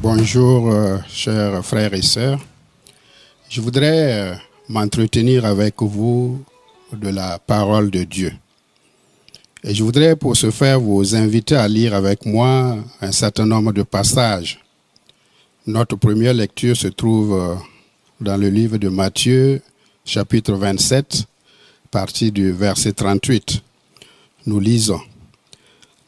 Bonjour, chers frères et sœurs. Je voudrais m'entretenir avec vous de la parole de Dieu. Et je voudrais pour ce faire vous inviter à lire avec moi un certain nombre de passages. Notre première lecture se trouve dans le livre de Matthieu, chapitre 27, partie du verset 38. Nous lisons.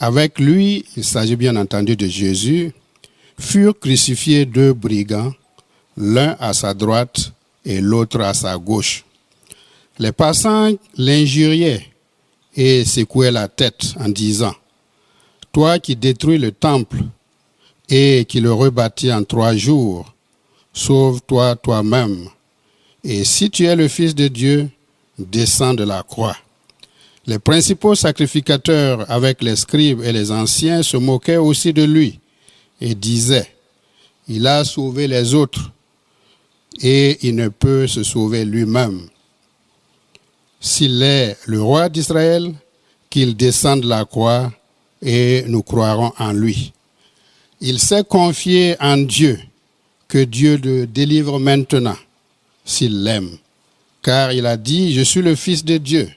Avec lui, il s'agit bien entendu de Jésus, furent crucifiés 2 brigands, l'un à sa droite et l'autre à sa gauche. Les passants l'injuriaient et secouaient la tête en disant, « Toi qui détruis le temple et qui le rebâtis en 3 jours, sauve-toi toi-même. Et si tu es le Fils de Dieu, descends de la croix. » Les principaux sacrificateurs avec les scribes et les anciens se moquaient aussi de lui et disaient, « Il a sauvé les autres et il ne peut se sauver lui-même. S'il est le roi d'Israël, qu'il descende de la croix et nous croirons en lui. Il s'est confié en Dieu, que Dieu le délivre maintenant, s'il l'aime. Car il a dit, « Je suis le Fils de Dieu. »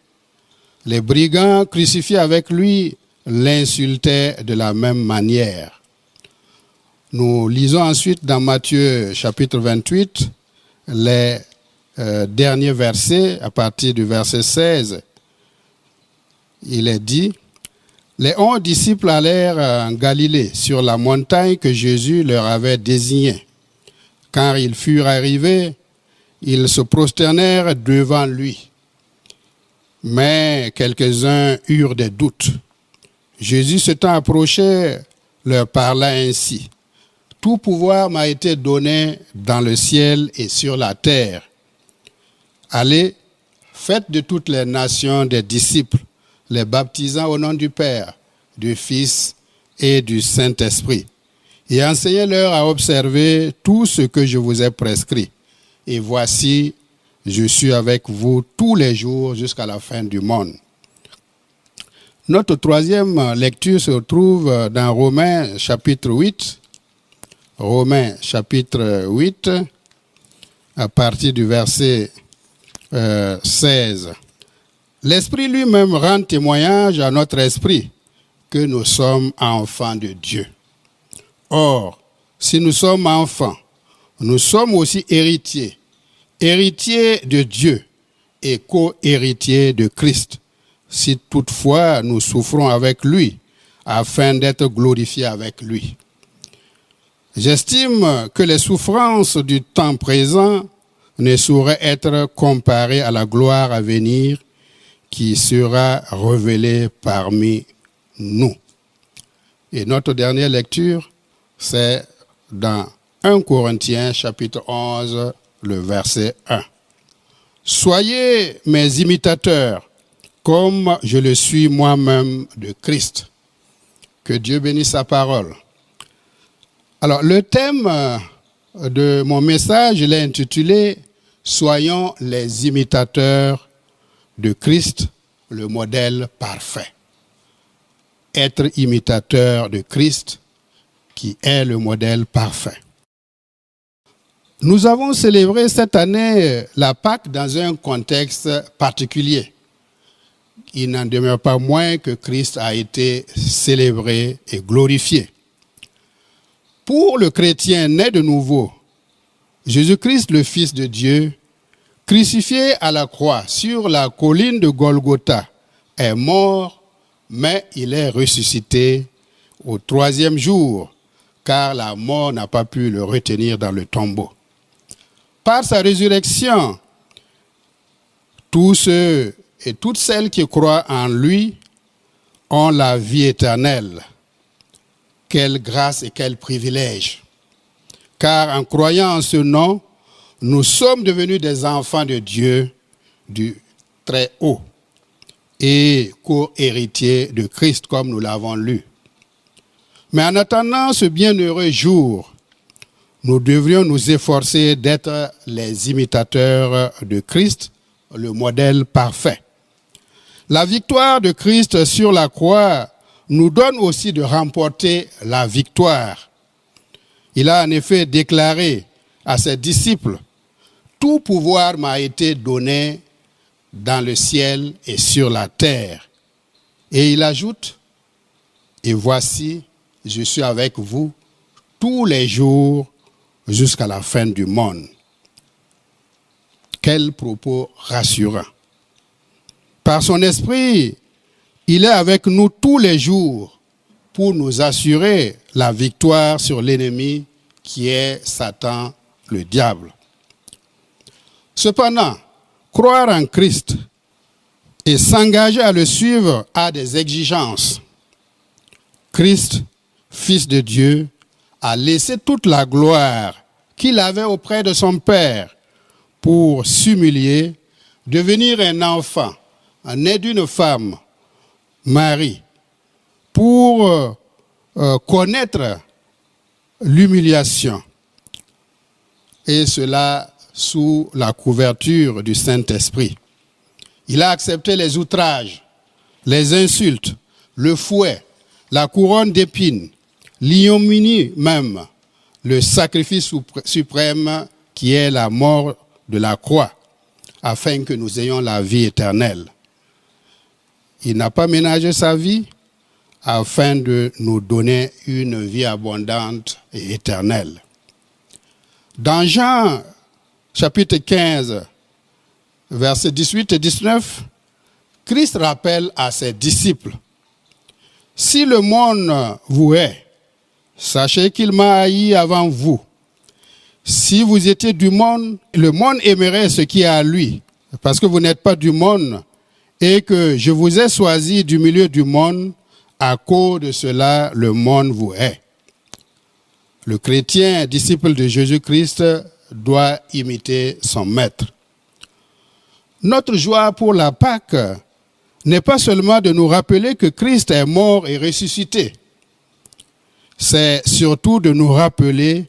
Les brigands crucifiés avec lui l'insultaient de la même manière. Nous lisons ensuite dans Matthieu chapitre 28 les derniers versets, à partir du verset 16. Il est dit, « Les 11 disciples allèrent en Galilée, sur la montagne que Jésus leur avait désignée. Quand ils furent arrivés, ils se prosternèrent devant lui. Mais quelques-uns eurent des doutes. Jésus s'étant approché, leur parla ainsi. « Tout pouvoir m'a été donné dans le ciel et sur la terre. Allez, faites de toutes les nations des disciples, les baptisant au nom du Père, du Fils et du Saint-Esprit, et enseignez-leur à observer tout ce que je vous ai prescrit. Et voici, je suis avec vous tous les jours jusqu'à la fin du monde. » Notre troisième lecture se trouve dans Romains chapitre 8. Romains chapitre 8, à partir du verset 16. L'Esprit lui-même rend témoignage à notre esprit que nous sommes enfants de Dieu. Or, si nous sommes enfants, nous sommes aussi héritiers, héritiers de Dieu et co-héritiers de Christ, si toutefois nous souffrons avec lui, afin d'être glorifiés avec lui. J'estime que les souffrances du temps présent ne sauraient être comparées à la gloire à venir qui sera révélée parmi nous. Et notre dernière lecture, c'est dans 1 Corinthiens chapitre 11, le verset 1. « Soyez mes imitateurs, comme je le suis moi-même de Christ. » Que Dieu bénisse sa parole. Alors, le thème de mon message, je l'ai intitulé « Soyons les imitateurs de Christ, le modèle parfait. » Être imitateur de Christ, qui est le modèle parfait. Nous avons célébré cette année la Pâque dans un contexte particulier. Il n'en demeure pas moins que Christ a été célébré et glorifié. Pour le chrétien né de nouveau, Jésus-Christ, le Fils de Dieu, crucifié à la croix sur la colline de Golgotha, est mort, mais il est ressuscité au 3e jour, car la mort n'a pas pu le retenir dans le tombeau. Par sa résurrection, tous ceux et toutes celles qui croient en lui ont la vie éternelle. Quelle grâce et quel privilège! Car en croyant en ce nom, nous sommes devenus des enfants de Dieu du Très-Haut et co-héritiers de Christ, comme nous l'avons lu. Mais en attendant ce bienheureux jour, nous devrions nous efforcer d'être les imitateurs de Christ, le modèle parfait. La victoire de Christ sur la croix nous donne aussi de remporter la victoire. Il a en effet déclaré à ses disciples, « Tout pouvoir m'a été donné dans le ciel et sur la terre. » Et il ajoute, « Et voici, je suis avec vous tous les jours jusqu'à la fin du monde. » Quel propos rassurant. Par son esprit, il est avec nous tous les jours pour nous assurer la victoire sur l'ennemi qui est Satan, le diable. Cependant, croire en Christ et s'engager à le suivre a des exigences. Christ, Fils de Dieu, a laissé toute la gloire qu'il avait auprès de son Père pour s'humilier, devenir un enfant, né d'une femme, Marie, pour connaître l'humiliation. Et cela sous la couverture du Saint-Esprit. Il a accepté les outrages, les insultes, le fouet, la couronne d'épines, l'ignominie même, le sacrifice suprême qui est la mort de la croix, afin que nous ayons la vie éternelle. Il n'a pas ménagé sa vie afin de nous donner une vie abondante et éternelle. Dans Jean chapitre 15, versets 18 et 19, Christ rappelle à ses disciples, « Si le monde vous hait, sachez qu'il m'a haï avant vous. Si vous étiez du monde, le monde aimerait ce qui est à lui, parce que vous n'êtes pas du monde, et que je vous ai choisi du milieu du monde, à cause de cela, le monde vous hait. » Le chrétien, disciple de Jésus-Christ, doit imiter son maître. Notre joie pour la Pâque n'est pas seulement de nous rappeler que Christ est mort et ressuscité. C'est surtout de nous rappeler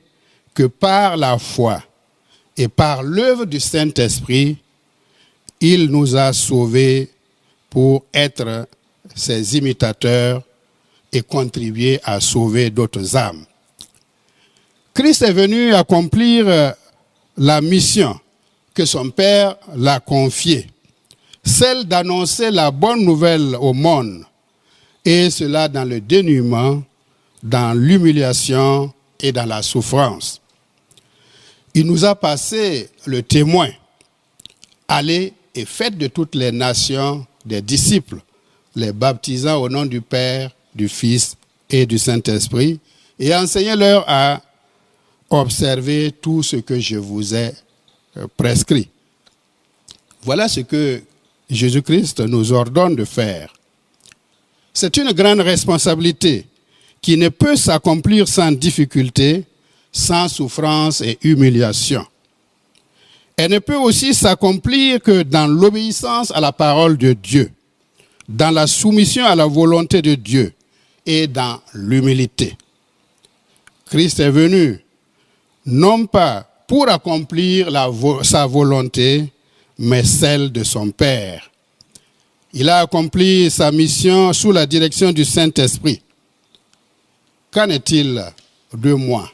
que par la foi et par l'œuvre du Saint-Esprit, il nous a sauvés pour être ses imitateurs et contribuer à sauver d'autres âmes. Christ est venu accomplir la mission que son Père l'a confiée, celle d'annoncer la bonne nouvelle au monde, et cela dans le dénuement, dans l'humiliation et dans la souffrance. Il nous a passé le témoin. Allez et faites de toutes les nations des disciples, les baptisant au nom du Père, du Fils et du Saint-Esprit, et enseignez-leur à observer tout ce que je vous ai prescrit. Voilà ce que Jésus-Christ nous ordonne de faire. C'est une grande responsabilité qui ne peut s'accomplir sans difficulté, sans souffrance et humiliation. Elle ne peut aussi s'accomplir que dans l'obéissance à la parole de Dieu, dans la soumission à la volonté de Dieu et dans l'humilité. Christ est venu non pas pour accomplir sa volonté, mais celle de son Père. Il a accompli sa mission sous la direction du Saint-Esprit. Qu'en est-il de moi,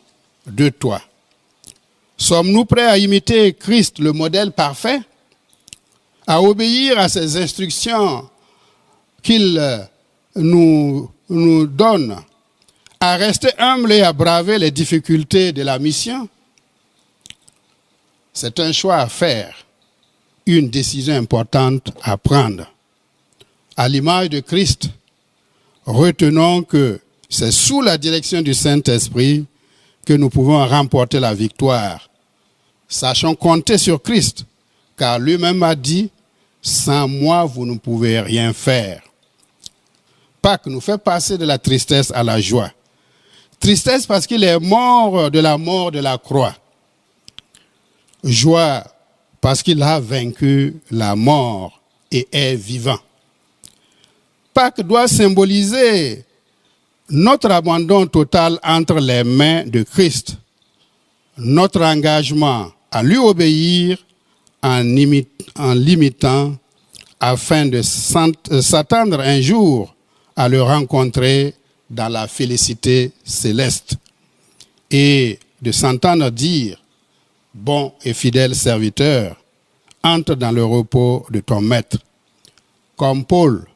de toi? Sommes-nous prêts à imiter Christ, le modèle parfait, à obéir à ses instructions qu'il nous donne, à rester humble et à braver les difficultés de la mission? C'est un choix à faire, une décision importante à prendre. À l'image de Christ, retenons que c'est sous la direction du Saint-Esprit que nous pouvons remporter la victoire. Sachons compter sur Christ, car lui-même a dit, « Sans moi, vous ne pouvez rien faire. » Pâques nous fait passer de la tristesse à la joie. Tristesse parce qu'il est mort de la croix. Joie parce qu'il a vaincu la mort et est vivant. Pâques doit symboliser Notre abandon total entre les mains de Christ, notre engagement à lui obéir en l'imitant afin de s'attendre un jour à le rencontrer dans la félicité céleste et de s'entendre dire « Bon et fidèle serviteur, entre dans le repos de ton maître ». Comme Paul,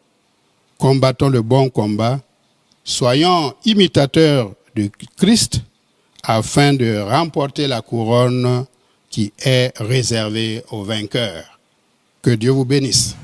combattons le bon combat, soyons imitateurs de Christ afin de remporter la couronne qui est réservée aux vainqueurs. Que Dieu vous bénisse.